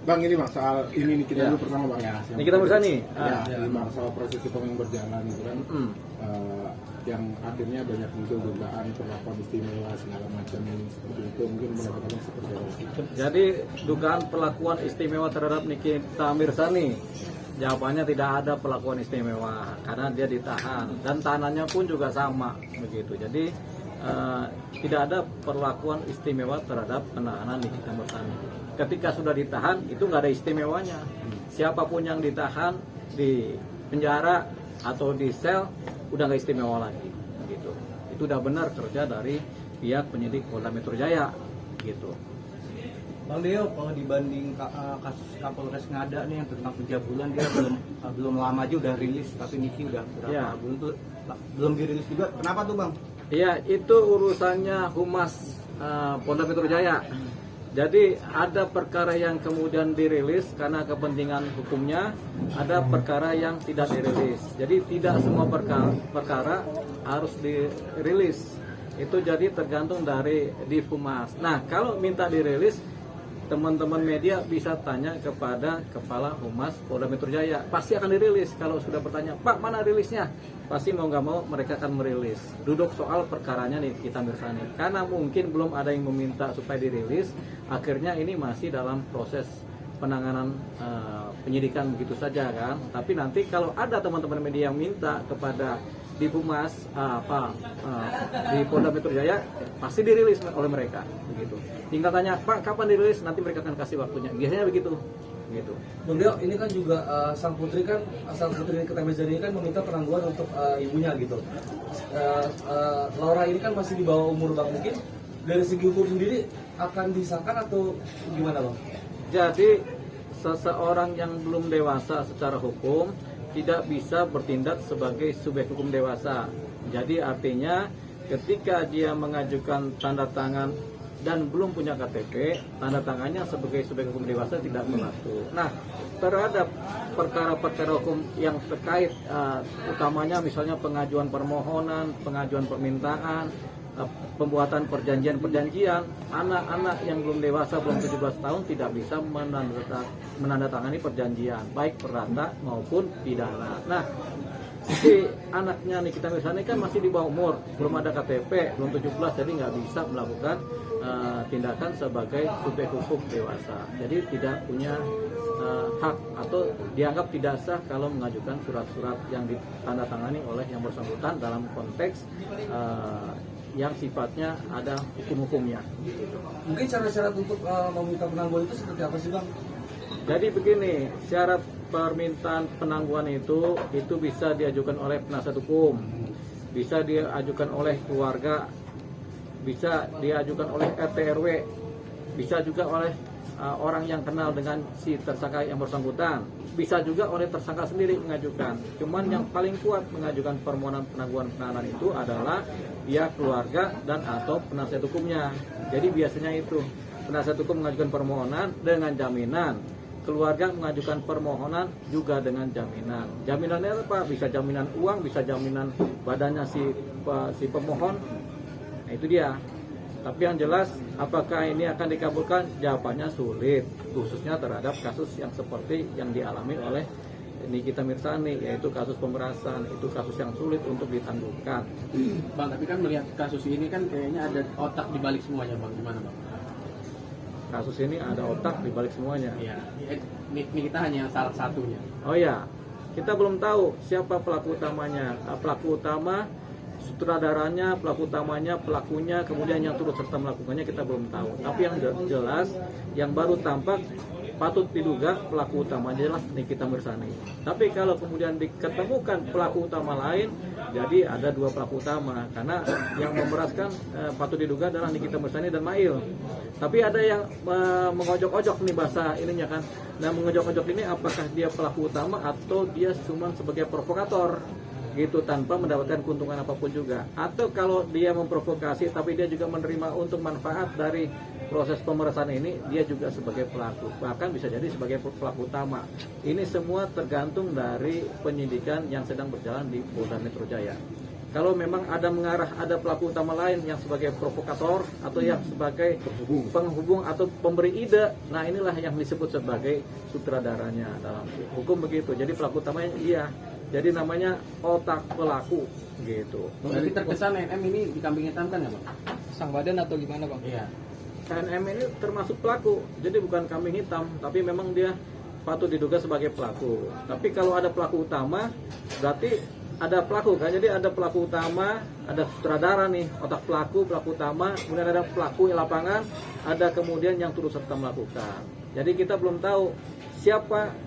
Bang, ini Bang, soal ini nih kita dulu pertama Bang. Ya, ini kita berusaha nih. Ini Bang, soal proses hukum yang berjalan itu kan, yang akhirnya banyak muncul dugaan perlakuan istimewa segala macam seperti itu, mungkin pendapatnya seperti apa? Jadi dugaan perlakuan istimewa terhadap Nikita Mirzani, jawabannya tidak ada perlakuan istimewa karena dia ditahan dan tahanannya pun juga sama begitu. Jadi tidak ada perlakuan istimewa terhadap penahanan Nikita Mirzani. Ketika sudah ditahan itu nggak ada istimewanya. Siapapun yang ditahan di penjara atau di sel udah nggak istimewa lagi gitu. Itu udah benar kerja dari pihak penyidik Polda Metro Jaya gitu. Bang Deo, kalau dibanding kasus Kapolres Ngada nih yang tentang pencabulan, dia belum lama aja udah rilis, tapi Niki udah berapa bulan tuh belum dirilis juga. Kenapa tuh Bang? Iya, itu urusannya Humas Polda Metro Jaya. Jadi ada perkara yang kemudian dirilis karena kepentingan hukumnya, ada perkara yang tidak dirilis. Jadi tidak semua perkara harus dirilis. Itu jadi tergantung dari di Humas. Nah, kalau minta dirilis, teman-teman media bisa tanya kepada Kepala Humas Polda Metro Jaya. Pasti akan dirilis. Kalau sudah bertanya, Pak, mana rilisnya? Pasti mau nggak mau mereka akan merilis. Duduk soal perkaranya nih Nikita Mirzani. Karena mungkin belum ada yang meminta supaya dirilis, akhirnya ini masih dalam proses penanganan penyidikan begitu saja kan. Tapi nanti kalau ada teman-teman media yang minta kepada di Humas di Polda Metro Jaya, pasti dirilis oleh mereka begitu. Tinggal tanya, Pak, kapan dirilis? Nanti mereka akan kasih waktunya. Biasanya begitu. Gitu. Bang Deo, ini kan juga sang putri Nikita Mirzani kan meminta penangguhan untuk ibunya gitu. Laura ini kan masih di bawah umur Bang, mungkin dari segi hukum sendiri akan disahkan atau gimana Bang? Jadi seseorang yang belum dewasa secara hukum tidak bisa bertindak sebagai subjek hukum dewasa. Jadi artinya ketika dia mengajukan tanda tangan dan belum punya KTP, tanda tangannya sebagai subjek hukum dewasa tidak berlaku. Nah, terhadap perkara-perkara hukum yang terkait, utamanya misalnya pengajuan permohonan, pengajuan permintaan, pembuatan perjanjian-perjanjian, anak-anak yang belum dewasa, belum 17 tahun tidak bisa menandatangani perjanjian, baik perdata maupun pidana. Nah, si anaknya Nikita Mirzani kan masih di bawah umur, belum ada KTP, belum 17, jadi nggak bisa melakukan tindakan sebagai subjek hukum dewasa. Jadi tidak punya hak atau dianggap tidak sah kalau mengajukan surat-surat yang ditandatangani oleh yang bersangkutan dalam konteks yang sifatnya ada hukum-hukumnya. Mungkin syarat-syarat untuk meminta penangguhan itu seperti apa sih Bang? Jadi begini, syarat permintaan penangguhan itu bisa diajukan oleh penasihat hukum, bisa diajukan oleh keluarga, bisa diajukan oleh RT RW, bisa juga oleh orang yang kenal dengan si tersangka yang bersangkutan, bisa juga oleh tersangka sendiri mengajukan. Cuman yang paling kuat mengajukan permohonan penangguhan penahanan itu adalah pihak keluarga dan atau penasihat hukumnya. Jadi biasanya itu penasihat hukum mengajukan permohonan dengan jaminan, keluarga mengajukan permohonan juga dengan jaminan. Jaminannya apa? Bisa jaminan uang, bisa jaminan badannya si pemohon. Nah, itu dia. Tapi yang jelas, apakah ini akan dikabulkan? Jawabannya sulit, khususnya terhadap kasus yang seperti yang dialami oleh Nikita Mirzani, yaitu kasus pemerasan. Itu kasus yang sulit untuk ditangguhkan. Bang, tapi kan melihat kasus ini kan kayaknya ada otak di balik semuanya, Bang. Gimana, Bang? Kasus ini ada otak di balik semuanya. Iya, Nikita hanya salah satunya. Oh ya, kita belum tahu siapa pelaku utamanya. Pelaku utama, sutradaranya, pelaku utamanya, pelakunya, kemudian yang turut serta melakukannya kita belum tahu. Tapi yang jelas, yang baru tampak patut diduga pelaku utamanya adalah Nikita Mirzani. Tapi kalau kemudian diketemukan pelaku utama lain, jadi ada dua pelaku utama. Karena yang memeraskan patut diduga adalah Nikita Mirzani dan Mail. Tapi ada yang mengojok-ojok nih bahasa ininya kan. Nah, mengojok-ojok ini apakah dia pelaku utama atau dia cuma sebagai provokator gitu tanpa mendapatkan keuntungan apapun juga, atau kalau dia memprovokasi tapi dia juga menerima untung manfaat dari proses pemerasan ini, dia juga sebagai pelaku, bahkan bisa jadi sebagai pelaku utama. Ini semua tergantung dari penyidikan yang sedang berjalan di Polda Metro Jaya. kalau memang ada mengarah ada pelaku utama lain yang sebagai provokator atau yang sebagai penghubung atau pemberi ide, nah inilah yang disebut sebagai sutradaranya dalam hukum begitu. Jadi pelaku utamanya iya, jadi namanya otak pelaku gitu. Berarti terkesan NM ini dikambing hitamkan ya bang? Sang badan atau gimana bang? Iya. KNM ini termasuk pelaku, jadi bukan kambing hitam, tapi memang dia patut diduga sebagai pelaku. Tapi kalau ada pelaku utama, berarti ada pelaku kan? Jadi ada pelaku utama, ada sutradara nih, otak pelaku utama, kemudian ada pelaku lapangan, ada kemudian yang turut serta melakukan. Jadi kita belum tahu siapa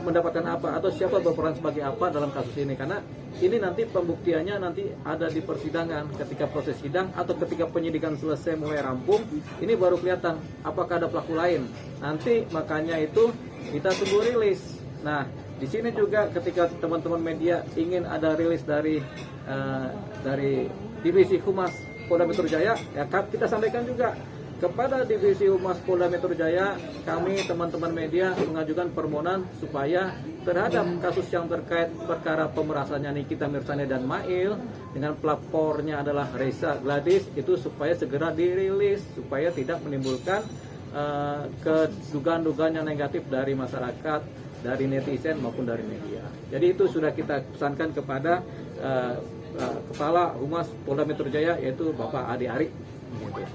mendapatkan apa atau siapa berperan sebagai apa dalam kasus ini, karena ini nanti pembuktiannya nanti ada di persidangan ketika proses sidang atau ketika penyidikan selesai mulai rampung, ini baru kelihatan apakah ada pelaku lain. Nanti makanya itu kita tunggu rilis. Nah, di sini juga ketika teman-teman media ingin ada rilis dari Divisi Humas Polda Metro Jaya, ya kita sampaikan juga kepada Divisi Humas Polda Metro Jaya, kami teman-teman media mengajukan permohonan supaya terhadap kasus yang terkait perkara pemerasannya Nikita Mirzani dan Mail dengan pelapornya adalah Reza Gladys itu supaya segera dirilis supaya tidak menimbulkan kedugaan-dugaan yang negatif dari masyarakat, dari netizen maupun dari media. Jadi itu sudah kita pesankan kepada Kepala Humas Polda Metro Jaya yaitu Bapak Adi Ari. Gitu.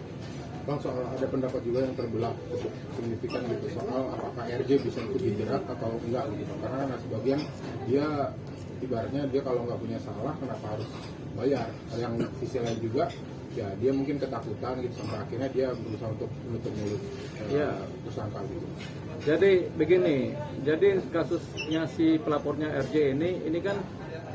Bang, soal ada pendapat juga yang terbelah cukup signifikan gitu soal apakah RJ bisa ikut dijerat atau enggak gitu, karena sebagian dia ibaratnya dia kalau nggak punya salah kenapa harus bayar. Yang sisi lain juga ya dia mungkin ketakutan gitu sampai akhirnya dia berusaha untuk menutup mulut tersangka gitu. Jadi begini, jadi kasusnya si pelapornya RJ ini kan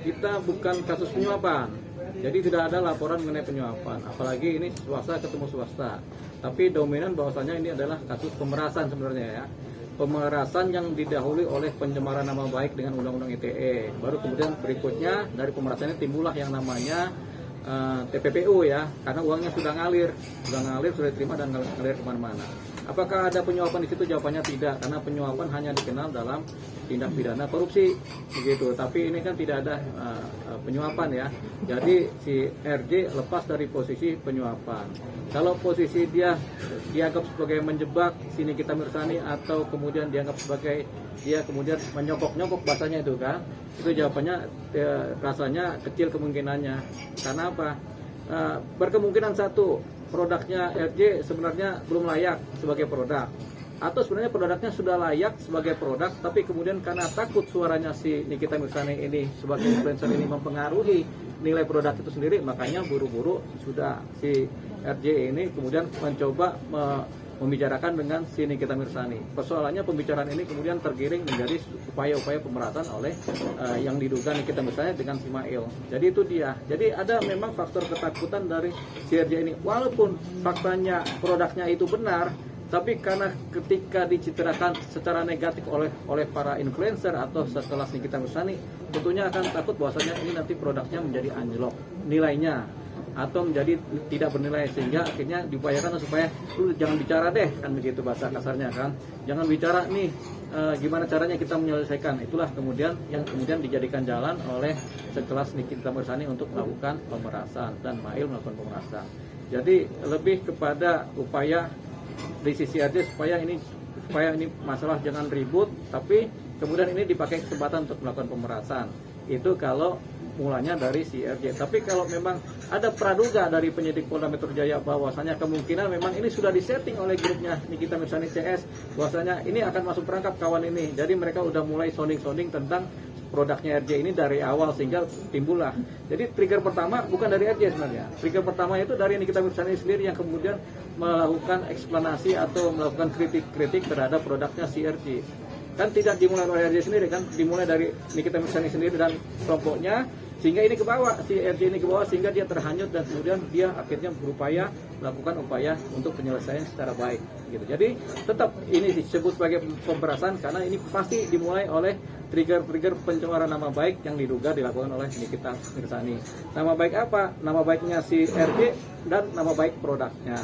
kita bukan kasus penyuapan. Jadi tidak ada laporan mengenai penyuapan, apalagi ini swasta ketemu swasta. Tapi dominan bahwasanya ini adalah kasus pemerasan sebenarnya ya. Pemerasan yang didahului oleh pencemaran nama baik dengan Undang-Undang ITE. Baru kemudian berikutnya dari pemerasan ini timbullah yang namanya TPPU ya, karena uangnya sudah ngalir, sudah diterima dan ngalir kemana-mana. Apakah ada penyuapan di situ? Jawabannya tidak, karena penyuapan hanya dikenal dalam tindak pidana korupsi, begitu. Tapi ini kan tidak ada penyuapan ya. Jadi si RJ lepas dari posisi penyuapan. Kalau posisi dia dianggap sebagai menjebak si Nikita Mirzani atau kemudian dianggap sebagai dia kemudian menyokok-nyokok bahasanya itu kan, itu jawabannya rasanya kecil kemungkinannya. Karena apa? Berkemungkinan satu, produknya RJ sebenarnya belum layak sebagai produk, atau sebenarnya produknya sudah layak sebagai produk, tapi kemudian karena takut suaranya si Nikita Mirzani ini sebagai influencer ini mempengaruhi nilai produk itu sendiri, makanya buru-buru sudah si RJ ini kemudian mencoba membicarakan dengan si Nikita Mirzani. Persoalannya pembicaraan ini kemudian tergiring menjadi upaya-upaya pemerasan oleh yang diduga Nikita Mirzani dengan si Mail. Jadi itu dia. Jadi ada memang faktor ketakutan dari si RJ ini. Walaupun faktanya produknya itu benar, tapi karena ketika dicitrakan secara negatif oleh para influencer atau sekelas Nikita Mirzani, tentunya akan takut bahwasanya ini nanti produknya menjadi anjlok nilainya atau menjadi tidak bernilai, sehingga akhirnya diupayakan supaya lu jangan bicara deh, kan begitu bahasa kasarnya kan, jangan bicara nih gimana caranya kita menyelesaikan. Itulah kemudian yang kemudian dijadikan jalan oleh sekelas Nikita Mirzani untuk melakukan pemerasan dan Mail melakukan pemerasan. Jadi lebih kepada upaya di sisi aja supaya ini masalah jangan ribut, tapi kemudian ini dipakai kesempatan untuk melakukan pemerasan. Itu kalau mulanya dari si RJ. Tapi kalau memang ada praduga dari penyidik Polda Metro Jaya bahwasanya kemungkinan memang ini sudah disetting oleh grupnya Nikita Mirzani CS, bahwasanya ini akan masuk perangkap kawan ini. Jadi mereka udah mulai sounding tentang produknya RJ ini dari awal sehingga timbullah. Jadi trigger pertama bukan dari RJ sebenarnya. Trigger pertama itu dari Nikita Mirzani sendiri yang kemudian melakukan eksplanasi atau melakukan kritik terhadap produknya si RJ. Kan tidak dimulai oleh RJ sendiri kan, dimulai dari Nikita Mirzani sendiri dan kelompoknya, sehingga ini ke bawah, si RJ ini ke bawah sehingga dia terhanyut dan kemudian dia akhirnya berupaya melakukan upaya untuk penyelesaian secara baik gitu. Jadi tetap ini disebut sebagai pemerasan karena ini pasti dimulai oleh trigger pencemaran nama baik yang diduga dilakukan oleh Nikita Mirzani. Nama baik apa? Nama baiknya si RJ dan nama baik produknya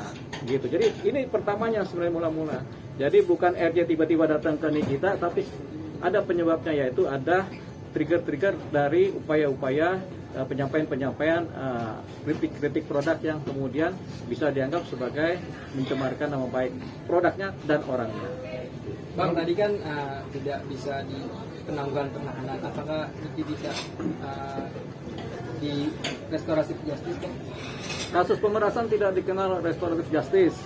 gitu. Jadi ini pertamanya sebenarnya mula-mula. Jadi bukan RJ tiba-tiba datang ke Nikita, tapi ada penyebabnya, yaitu ada trigger-trigger dari upaya-upaya penyampaian-penyampaian kritik-kritik produk yang kemudian bisa dianggap sebagai mencemarkan nama baik produknya dan orangnya. Bang, tadi kan tidak bisa di penangguhan penahanan, apakah itu bisa di restoratif justice? Kasus pemerasan tidak dikenal restoratif justice,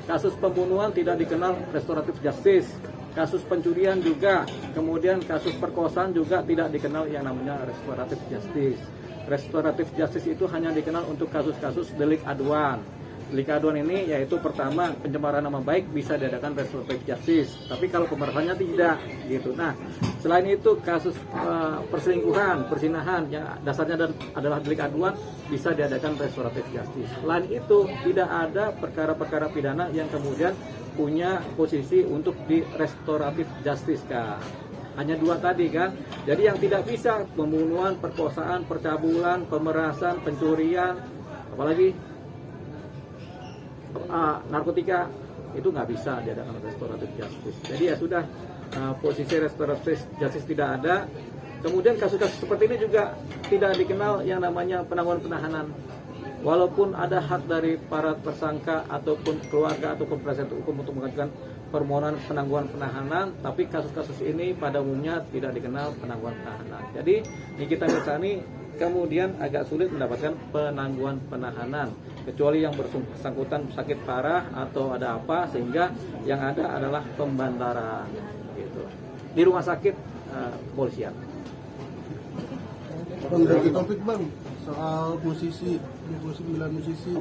kasus pembunuhan tidak dikenal restoratif justice, kasus pencurian juga, kemudian kasus perkosaan juga tidak dikenal yang namanya restoratif justice. Restoratif justice itu hanya dikenal untuk kasus-kasus delik aduan. Delik aduan ini yaitu pertama pencemaran nama baik bisa diadakan restoratif justice, tapi kalau pemerasannya tidak gitu. Nah, selain itu kasus perselingkuhan, perzinahan yang dasarnya adalah delik aduan bisa diadakan restoratif justice. Selain itu tidak ada perkara-perkara pidana yang kemudian punya posisi untuk di restoratif justice kan. Hanya dua tadi kan. Jadi yang tidak bisa pembunuhan, perkosaan, percabulan, pemerasan, pencurian, apalagi narkotika itu nggak bisa diadakan restoratif justice. Jadi ya sudah, posisi restoratif justice tidak ada. Kemudian kasus-kasus seperti ini juga tidak dikenal yang namanya penangguhan penahanan. Walaupun ada hak dari para tersangka ataupun keluarga ataupun penasihat hukum untuk mengajukan permohonan penangguhan penahanan, tapi kasus-kasus ini pada umumnya tidak dikenal penangguhan penahanan. Jadi Nikita Mirzani kemudian agak sulit mendapatkan penangguhan penahanan, kecuali yang bersangkutan sakit parah atau ada apa, sehingga yang ada adalah pembantaran gitu di rumah sakit kepolisian. Bang, dari topik bang soal musisi 9 musisi